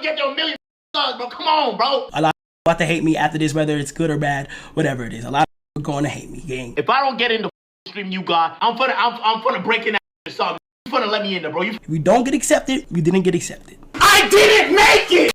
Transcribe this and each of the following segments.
get to 1 million subs, bro. Come on, bro. A lot of people about to hate me after this, whether it's good or bad, whatever it is. A lot of people are going to hate me, gang. If I don't get in the stream you got, I'm finna break in that something. You finna let me in there, bro. If we don't get accepted, we didn't get accepted. I didn't make it!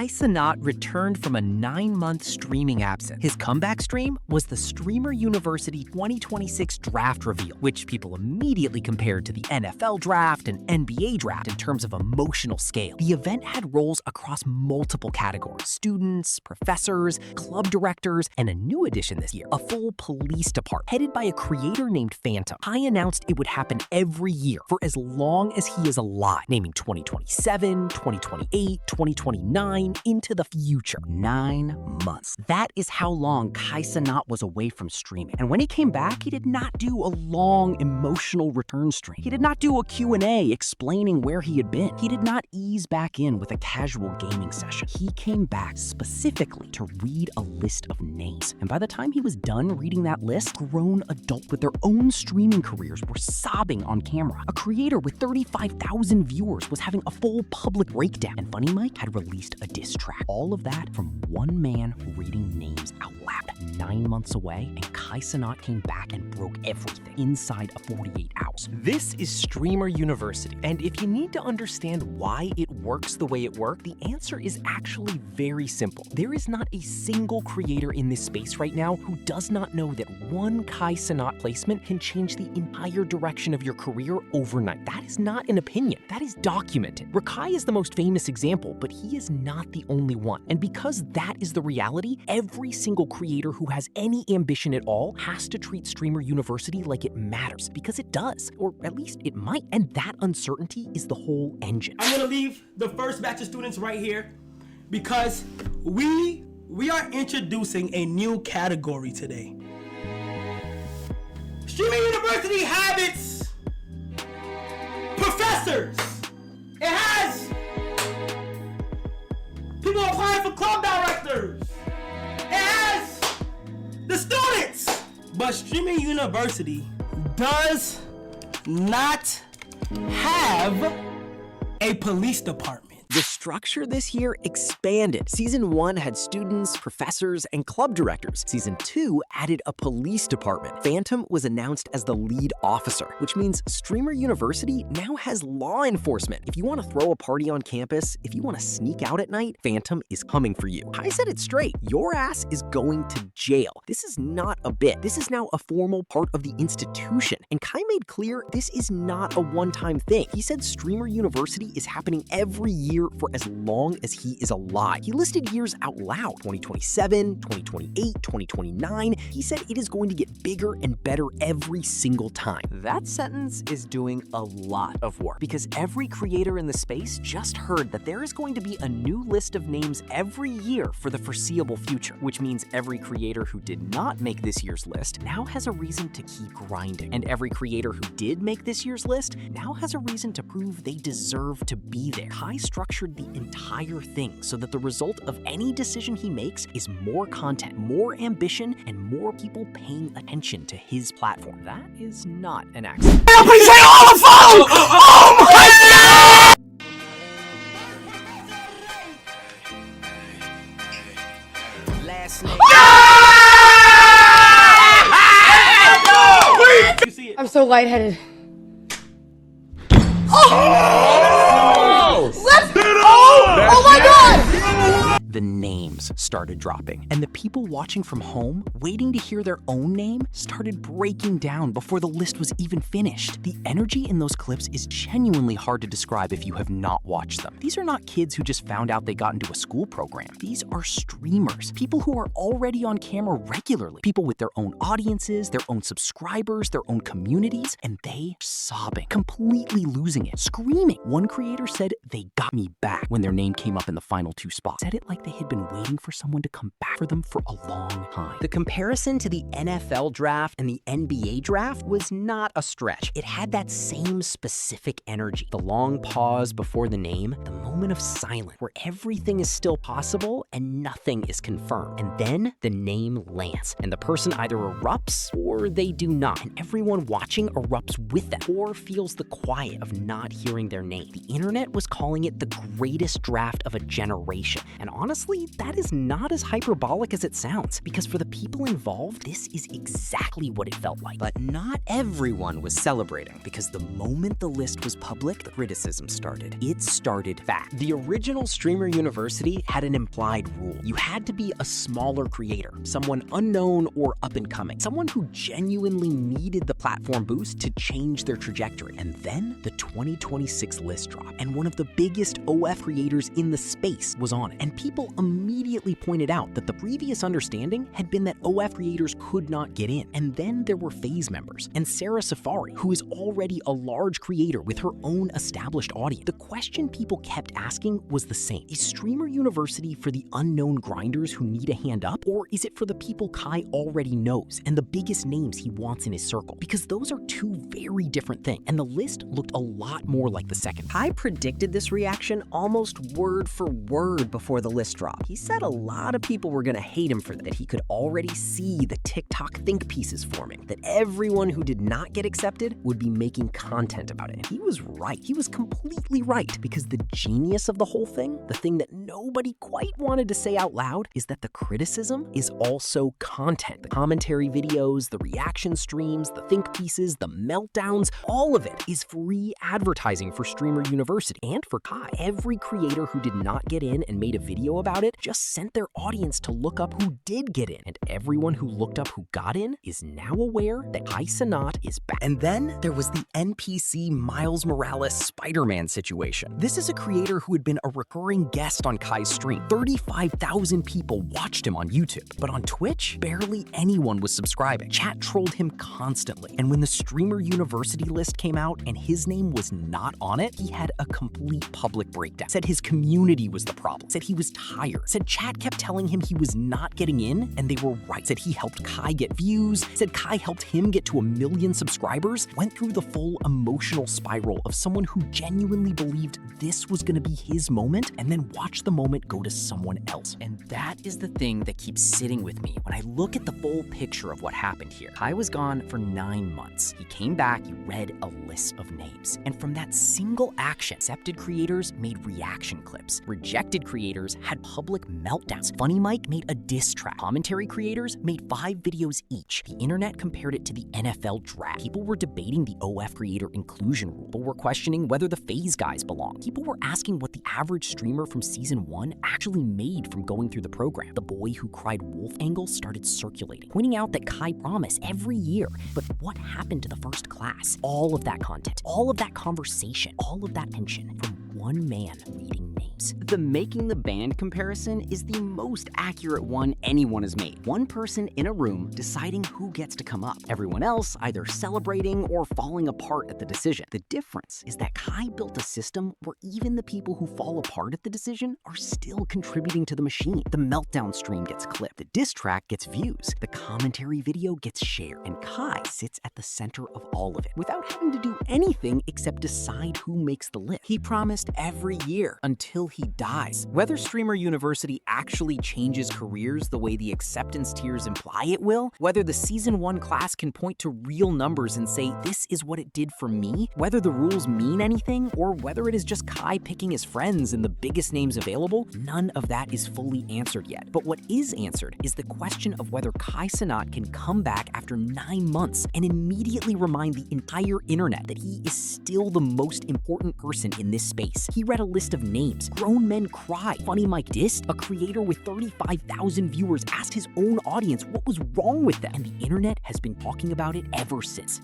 Cenat returned from a 9-month streaming absence. His comeback stream was the Streamer University 2026 draft reveal, which people immediately compared to the NFL draft and NBA draft in terms of emotional scale. The event had roles across multiple categories: students, professors, club directors, and a new addition this year, a full police department headed by a creator named Phantom. Kai announced it would happen every year for as long as he is alive, naming 2027, 2028, 2029, into the future. 9 months. That is how long Cenat was away from streaming. And when he came back, he did not do a long emotional return stream. He did not do a Q&A explaining where he had been. He did not ease back in with a casual gaming session. He came back specifically to read a list of names. And by the time he was done reading that list, grown adults with their own streaming careers were sobbing on camera. A creator with 35,000 viewers was having a full public breakdown. And FunnyMike had released a diss track. All of that from one man reading names out loud. 9 months away, and Cenat came back and broke everything inside of 48 hours. This is Streamer University, and if you need to understand why it works the way it worked, the answer is actually very simple. There is not a single creator in this space right now who does not know that one Cenat placement can change the entire direction of your career overnight. That is not an opinion. That is documented. Rakai is the most famous example, but he is not the only one. And because that is the reality, every single creator who has any ambition at all has to treat Streamer University like it matters, because it does, or at least it might. And that uncertainty is the whole engine. I'm gonna leave the first batch of students right here because we are introducing a new category today. Streaming University habits. Professors. It has people applying for club directors. It has the students. But Streaming University does not have a police department. The structure this year expanded. Season 1 had students, professors, and club directors. Season 2 added a police department. Phantom was announced as the lead officer, which means Streamer University now has law enforcement. If you want to throw a party on campus, if you want to sneak out at night, Phantom is coming for you. I said it straight. Your ass is going to jail. This is not a bit. This is now a formal part of the institution. And Kai made clear this is not a one-time thing. He said Streamer University is happening every year for as long as he is alive. He listed years out loud: 2027, 2028, 2029. He said it is going to get bigger and better every single time. That sentence is doing a lot of work, because every creator in the space just heard that there is going to be a new list of names every year for the foreseeable future, which means every creator who did not make this year's list now has a reason to keep grinding. And every creator who did make this year's list now has a reason to prove they deserve to be there. Kai structured the entire thing so that the result of any decision he makes is more content, more ambition, and more people paying attention to his platform. That is not an accident. Please say all the phone! Oh my God! Last name. You see it? I'm so lightheaded. Oh my God! The names started dropping, and the people watching from home, waiting to hear their own name, started breaking down before the list was even finished. The energy in those clips is genuinely hard to describe if you have not watched them. These are not kids who just found out they got into a school program. These are streamers, people who are already on camera regularly, people with their own audiences, their own subscribers, their own communities, and they are sobbing, completely losing it, screaming. One creator said, "They got me back," when their name came up in the final 2 spots. Said it like like they had been waiting for someone to come back for them for a long time. The comparison to the NFL draft and the NBA draft was not a stretch. It had that same specific energy. The long pause before the name, the moment of silence where everything is still possible and nothing is confirmed. And then the name lands, and the person either erupts or they do not. And everyone watching erupts with them or feels the quiet of not hearing their name. The internet was calling it the greatest draft of a generation. And honestly, that is not as hyperbolic as it sounds, because for the people involved, this is exactly what it felt like. But not everyone was celebrating, because the moment the list was public, the criticism started. It started fast. The original Streamer University had an implied rule. You had to be a smaller creator, someone unknown or up and coming, someone who genuinely needed the platform boost to change their trajectory. And then the 2026 list dropped, and one of the biggest OF creators in the space was on it. And people immediately pointed out that the previous understanding had been that OF creators could not get in. And then there were FaZe members, and Sarah Safari, who is already a large creator with her own established audience. The question people kept asking was the same. Is Streamer University for the unknown grinders who need a hand up, or is it for the people Kai already knows and the biggest names he wants in his circle? Because those are two very different things, and the list looked a lot more like the second. Kai predicted this reaction almost word for word before the list dropped. He said a lot of people were gonna hate him for that he could already see the TikTok think pieces forming, that everyone who did not get accepted would be making content about it. And he was right. He was completely right, because the genius of the whole thing, the thing that nobody quite wanted to say out loud, is that the criticism is also content. The commentary videos, the reaction streams, the think pieces, the meltdowns, all of it is free advertising for Streamer University and for Kai. Every creator who did not get in and made a video about it just sent their audience to look up who did get in, and everyone who looked up who got in is now aware that Kai Cenat is back. And then there was the NPC Miles Morales Spider-Man situation. This is a creator who had been a recurring guest on Kai's stream. 35,000 people watched him on YouTube, but on Twitch, barely anyone was subscribing. Chat trolled him constantly, and when the Streamer University list came out and his name was not on it, he had a complete public breakdown. Said his community was the problem. Said he was tired. Said chat kept telling him he was not getting in, and they were right. Said he helped Kai get views. Said Kai helped him get to 1 million subscribers. Went through the full emotional spiral of someone who genuinely believed this was gonna be his moment, and then watched the moment go to someone else. And that is the thing that keeps sitting with me when I look at the full picture of what happened here. Kai was gone for 9 months. He came back, he read a list of names. And from that single action, accepted creators made reaction clips. Rejected creators had public meltdowns. FunnyMike made a diss track. Commentary creators made 5 videos each. The internet compared it to the NFL draft. People were debating the OF creator inclusion rule. People were questioning whether the FaZe guys belong. People were asking what the average streamer from season 1 actually made from going through the program. The boy who cried wolf angle started circulating, pointing out that Kai promised every year. But what happened to the first class? All of that content, all of that conversation, all of that tension from one man reading names. The making the band comparison is the most accurate one anyone has made. One person in a room deciding who gets to come up. Everyone else either celebrating or falling apart at the decision. The difference is that Kai built a system where even the people who fall apart at the decision are still contributing to the machine. The meltdown stream gets clipped. The diss track gets views. The commentary video gets shared. And Kai sits at the center of all of it without having to do anything except decide who makes the list. He promised every year until he dies. Whether Streamer University actually changes careers the way the acceptance tiers imply it will, whether the season 1 class can point to real numbers and say this is what it did for me, whether the rules mean anything, or whether it is just Kai picking his friends and the biggest names available, none of that is fully answered yet. But what is answered is the question of whether Kai Cenat can come back after 9 months and immediately remind the entire internet that he is still the most important person in this space. He read a list of names. Grown men cry. FunnyMike dissed. A creator with 35,000 viewers asked his own audience what was wrong with them. And the internet has been talking about it ever since.